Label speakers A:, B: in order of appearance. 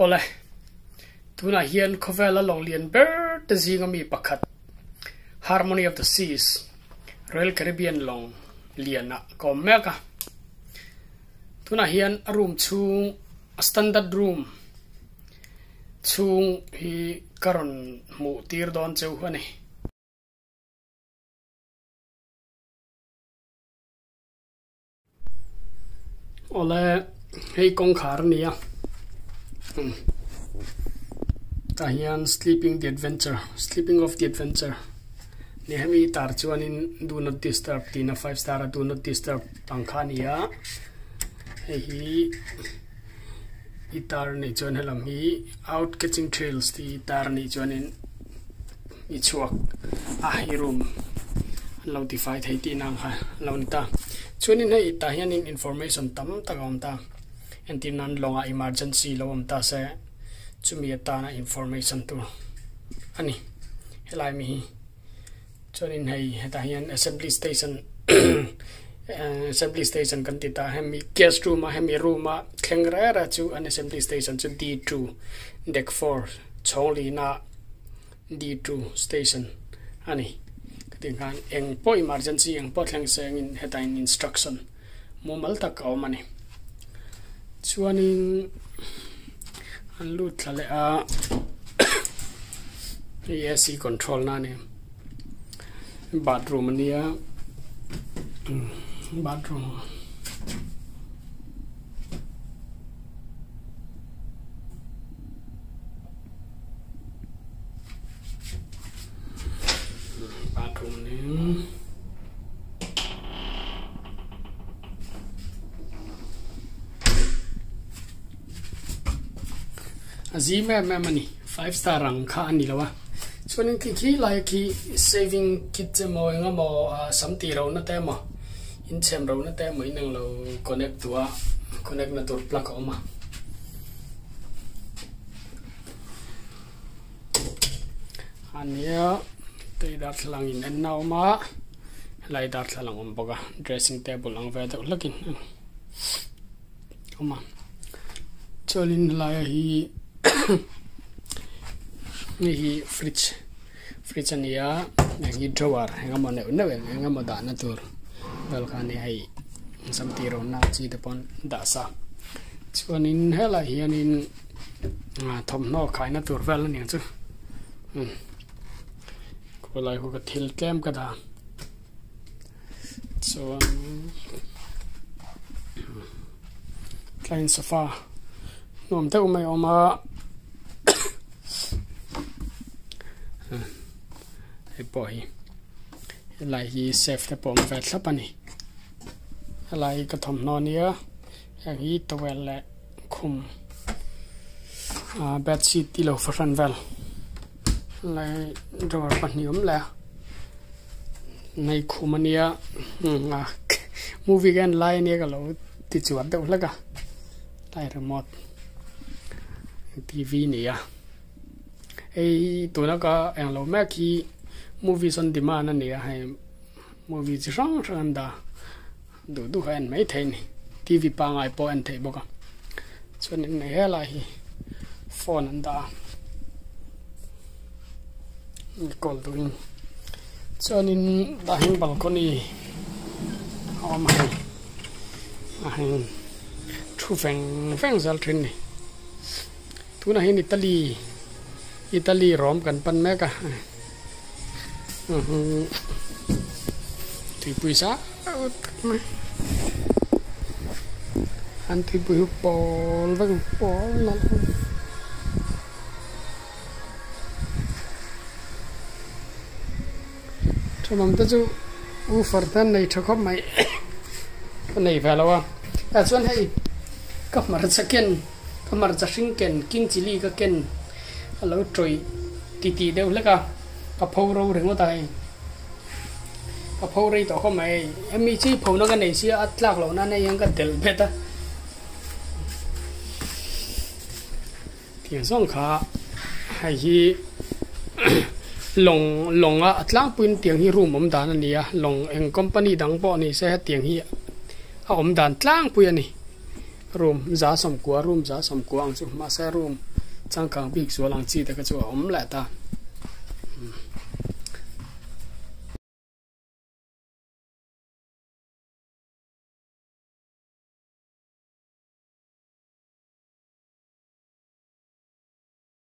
A: ole tuna hian khovela long lian ber te zinga mi pakhat Harmony of the Seas Royal Caribbean long liana ko meka tuna hian room chung standard room chung hi karon mu tir don cheu hani ole hei kong khar nia ta hian sleeping of the adventure ni hemi tar chuanin do not disturb tina 5 star do not disturb pangkha nia hei itar ni chon helam hi out catching trails ti tar ni chonin I chuak hi room notify thei ti nang ha launta chuanin hei ta hianin information tam takam ta antinan longa emergency lom ta se chumi ta na information tu ani helai mi chuanin hei ta hian assembly station kan ti ta hemi guest room hemi room khengra chu an assembly station chu D2 deck 4 choli na D2 station ani katingan eng po emergency eng po thleng seng in hetain instruction momal tak aw mani chuanin an lut thale a AC control na ne bathroom nia bathroom ni azime mani 5 star rang kha ani lawa chuanin ki lai ki saving kit mo nga mo samti ro na te mo in chem ro na te mo inang lo connect na tur plug oma ania te dat lang in en naw ma lai dat lang om boga dressing table ang ve da lakin oma cholin lai hi ni fridge ania ni drawer engamo ne engamo da na tur bel khani hai samti ro na chi te pon da sa chuanin hela hianin thom no khai na tur vel ni chu ko lai ko thil kem ka da so klein sofa nom te umai oma boy lai hi safe te pom vet lapani lai ka thom no nia hi towel le khum bed sheet ti lo fran vel lai drawer panium la nei khumania movie gan lai nia ka lo ti chuat de laga lai remote TV nia ei tuna ka ang lo ma ki movies on demand ania hai movie rang da du han mai thein TV pa ngai po an thei boka chuanin nei hela hi phone an da call doing chuanin da hin balcony hai thu feng zal thin ni tuna hin Italy rom kan pan meka thì bùi sa anh thì bùi bol vâng bol là cho mắm ta chú u phật thân này cho khóc mày con này phải đâu à xuân hay cấp mặt sa sinh ken kinh chỉ li cái ken lâu trôi tì đâu lắc à cặp phâu râu đừng có tay cặp phâu rây tao không mày em mi chỉ phâu nó cái này xí ắt lạc lâu này yang cái tel beta tiếng song khá hay hi long ắt lạc pin tiếng hi room om đàn này long en company đăng bỏ này sẽ tiếng hi om đàn lạc pin này room giá som kwa room giá som kwa ang chu ma sa room chang kang big so lang chi ta ka chu om la ta